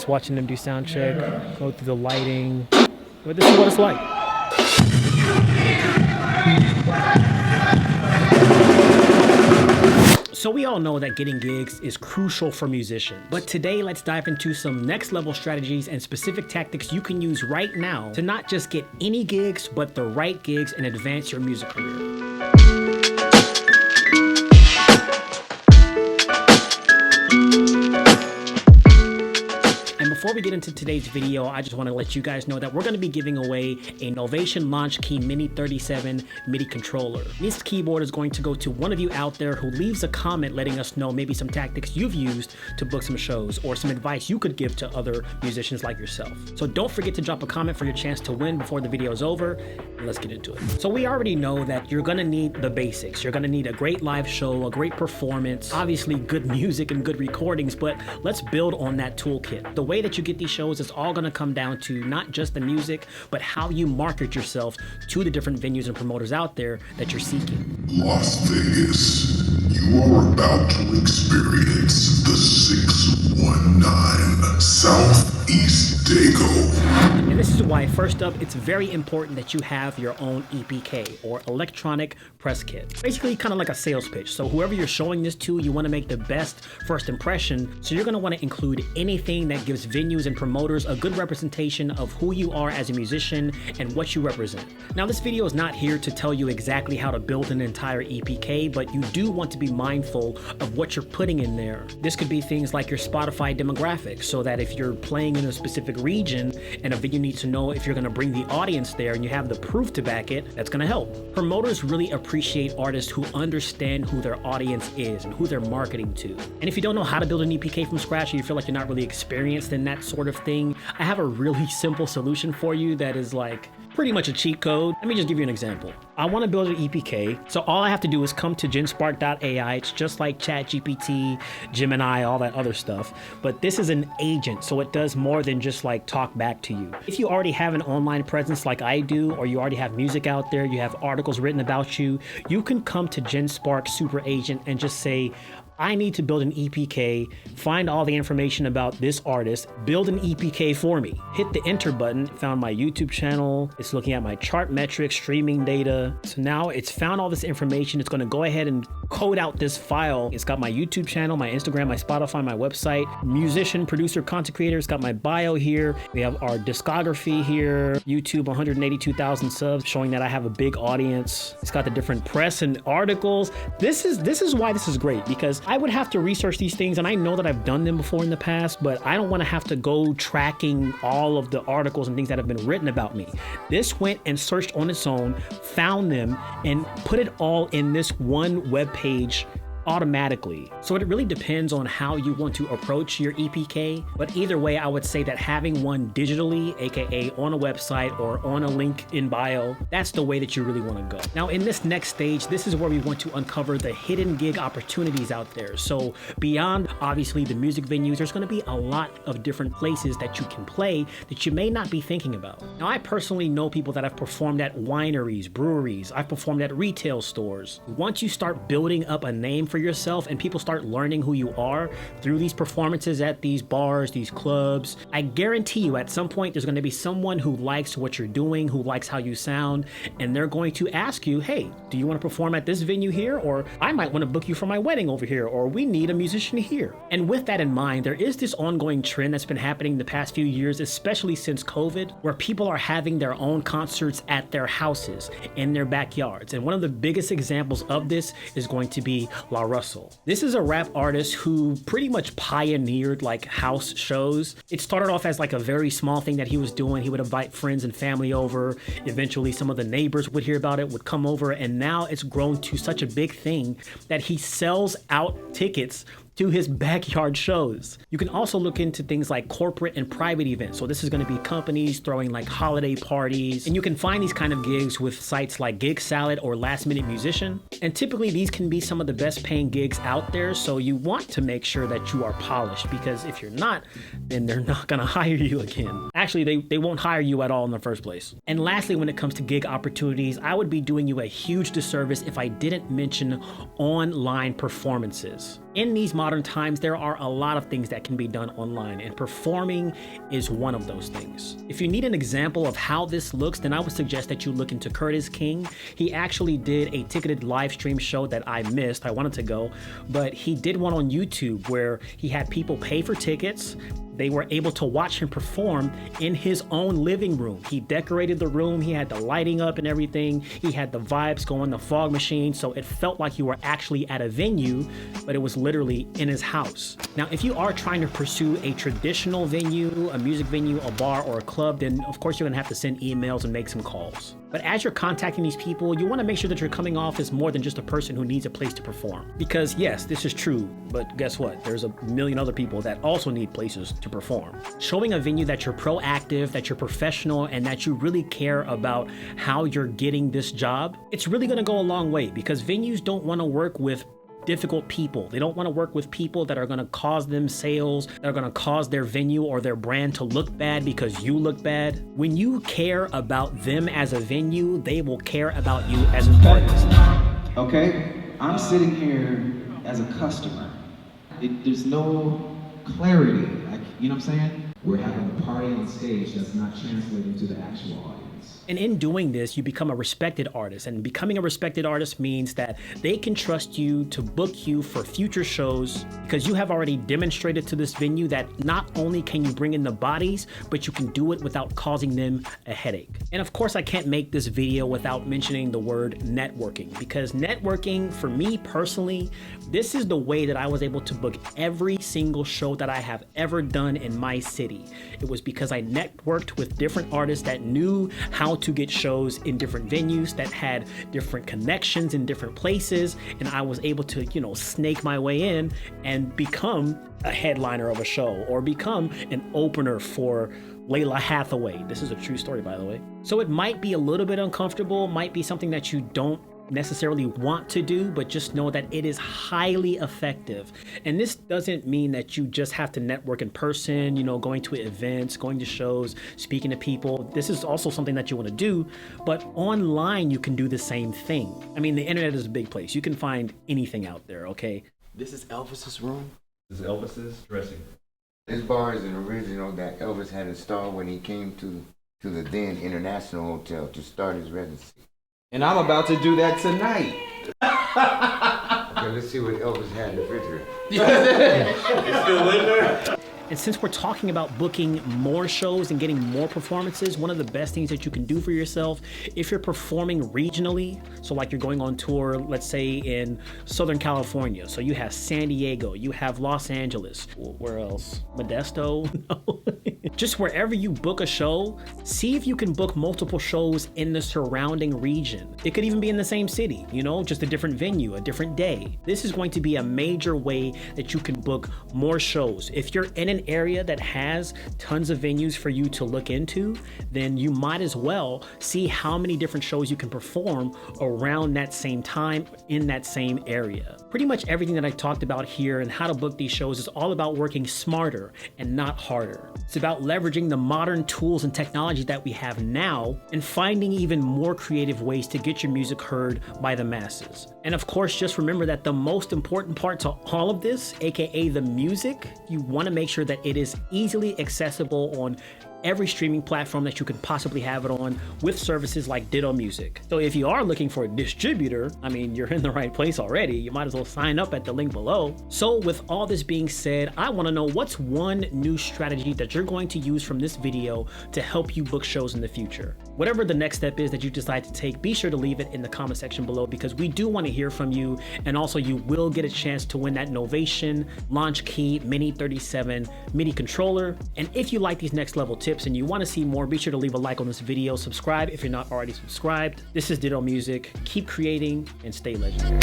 Just watching them do sound check, go through the lighting. But this is what it's like. So we all know that getting gigs is crucial for musicians. But today, let's dive into some next level strategies and specific tactics you can use right now to not just get any gigs, but the right gigs and advance your music career. Before we get into today's video, I just want to let you guys know that we're going to be giving away a Novation Launch Key Mini 37 MIDI controller. This keyboard is going to go to one of you out there who leaves a comment letting us know maybe some tactics you've used to book some shows or some advice you could give to other musicians like yourself. So don't forget to drop a comment for your chance to win before the video is over. And let's get into it. So we already know that you're going to need the basics. You're going to need a great live show, a great performance, obviously good music and good recordings, but let's build on that toolkit. The way that you get these shows is all going to come down to not just the music, but how you market yourself to the different venues and promoters out there that you're seeking. Las Vegas, you are about to experience the 619 Southeast Dago. And this is why, first up, it's very important that you have your own EPK, or electronic press kit. Basically kind of like a sales pitch. So whoever you're showing this to, you want to make the best first impression. So you're going to want to include anything that gives venues and promoters a good representation of who you are as a musician and what you represent. Now, this video is not here to tell you exactly how to build an entire EPK, but you do want to be mindful of what you're putting in there. This could be things like your Spotify demographics, so that if you're playing in a specific region and a venue needs to know if you're going to bring the audience there and you have the proof to back it, that's going to help. Promoters really appreciate artists who understand who their audience is and who they're marketing to. And if you don't know how to build an EPK from scratch, or you feel like you're not really experienced in that sort of thing, I have a really simple solution for you that is like pretty much a cheat code. Let me just give you an example. I want to build an EPK, so all I have to do is come to genspark.ai. It's just like ChatGPT, Gemini, all that other stuff, but this is an agent, so it does more than just like talk back to you. If you already have an online presence like I do, or you already have music out there, you have articles written about you, you can come to GenSpark Super Agent and just say, I need to build an EPK, find all the information about this artist, build an EPK for me. Hit the enter button, found my YouTube channel, it's looking at my chart metrics, streaming data. So now it's found all this information. It's gonna go ahead and code out this file. It's got my YouTube channel, my Instagram, my Spotify, my website, musician, producer, content creator. It's got my bio here. We have our discography here, YouTube, 182,000 subs, showing that I have a big audience. It's got the different press and articles. This is why this is great, because I would have to research these things, and I know that I've done them before in the past, but I don't want to have to go tracking all of the articles and things that have been written about me. This went and searched on its own, found them, and put it all in this one web page automatically. So it really depends on how you want to approach your EPK, but either way, I would say that having one digitally, aka on a website or on a link in bio, that's the way that you really want to go. Now, in this next stage, this is where we want to uncover the hidden gig opportunities out there. So beyond obviously the music venues, there's going to be a lot of different places that you can play that you may not be thinking about. Now, I personally know people that have performed at wineries, breweries. I've performed at retail stores. Once you start building up a name for yourself and people start learning who you are through these performances at these bars, these clubs, I guarantee you at some point there's going to be someone who likes what you're doing, who likes how you sound, and they're going to ask you, hey, do you want to perform at this venue here? Or I might want to book you for my wedding over here, or we need a musician here. And with that in mind, there is this ongoing trend that's been happening the past few years, especially since COVID, where people are having their own concerts at their houses, in their backyards. And one of the biggest examples of this is going to be La Russell. This is a rap artist who pretty much pioneered like house shows. It started off as like a very small thing that he was doing. He would invite friends and family over. Eventually some of the neighbors would hear about it, would come over, and now it's grown to such a big thing that he sells out tickets to his backyard shows. You can also look into things like corporate and private events. So this is going to be companies throwing like holiday parties, and you can find these kind of gigs with sites like Gig Salad or Last Minute Musician. And typically these can be some of the best paying gigs out there. So you want to make sure that you are polished, because if you're not, then they're not going to hire you again. Actually, they won't hire you at all in the first place. And lastly, when it comes to gig opportunities, I would be doing you a huge disservice if I didn't mention online performances. In these modern times, there are a lot of things that can be done online, and performing is one of those things. If you need an example of how this looks, then I would suggest that you look into Curtis King. He actually did a ticketed live stream show that I missed. I wanted to go, but he did one on YouTube where he had people pay for tickets. They were able to watch him perform in his own living room. He decorated the room, he had the lighting up and everything, he had the vibes going, the fog machine, so it felt like you were actually at a venue, but it was literally in his house. Now, if you are trying to pursue a traditional venue, a music venue, a bar, or a club, then of course you're gonna have to send emails and make some calls. But as you're contacting these people, you wanna make sure that you're coming off as more than just a person who needs a place to perform. Because yes, this is true, but guess what? There's a million other people that also need places to perform. Showing a venue that you're proactive, that you're professional, and that you really care about how you're getting this job, it's really gonna go a long way, because venues don't wanna work with difficult people. They don't want to work with people that are going to cause them sales, that are going to cause their venue or their brand to look bad because you look bad. When you care about them as a venue, they will care about you as an artist. Okay, I'm sitting here as a customer. There's no clarity, like, you know what I'm saying? We're having a party on stage that's not translating to the actual audience. And in doing this, you become a respected artist. And becoming a respected artist means that they can trust you to book you for future shows, because you have already demonstrated to this venue that not only can you bring in the bodies, but you can do it without causing them a headache. And of course, I can't make this video without mentioning the word networking, because networking, for me personally, this is the way that I was able to book every single show that I have ever done in my city. It was because I networked with different artists that knew how to get shows in different venues, that had different connections in different places, and I was able to, snake my way in and become a headliner of a show, or become an opener for Layla Hathaway. This is a true story, by the way. So it might be a little bit uncomfortable, might be something that you don't necessarily want to do, but just know that it is highly effective. And this doesn't mean that you just have to network in person, going to events, going to shows, speaking to people. This is also something that you want to do, but online you can do the same thing. I mean, the internet is a big place. You can find anything out there, okay? This is Elvis's room. This is Elvis's dressing room. This bar is an original that Elvis had installed when he came to the then International Hotel to start his residency. And I'm about to do that tonight. Okay, let's see what Elvis had in the refrigerator. It's still in there? And since we're talking about booking more shows and getting more performances, one of the best things that you can do for yourself, if you're performing regionally, so like you're going on tour, let's say in Southern California, so you have San Diego, you have Los Angeles, where else? Modesto? No. Just wherever you book a show, see if you can book multiple shows in the surrounding region. It could even be in the same city, just a different venue, a different day. This is going to be a major way that you can book more shows. If you're in an area that has tons of venues for you to look into, then you might as well see how many different shows you can perform around that same time in that same area. Pretty much everything that I talked about here and how to book these shows is all about working smarter and not harder. It's about leveraging the modern tools and technology that we have now and finding even more creative ways to get your music heard by the masses. And of course, just remember that the most important part to all of this, aka the music, you want to make sure that it is easily accessible on every streaming platform that you can possibly have it on, with services like Ditto Music. So if you are looking for a distributor, you're in the right place already. You might as well sign up at the link below. So with all this being said, I want to know what's one new strategy that you're going to use from this video to help you book shows in the future. Whatever the next step is that you decide to take, be sure to leave it in the comment section below, because we do want to hear from you. And also you will get a chance to win that Novation Launch Key Mini 37 MIDI controller. And if you like these next level tips and you want to see more, be sure to leave a like on this video, subscribe if you're not already subscribed. This is Ditto Music. Keep creating and stay legendary.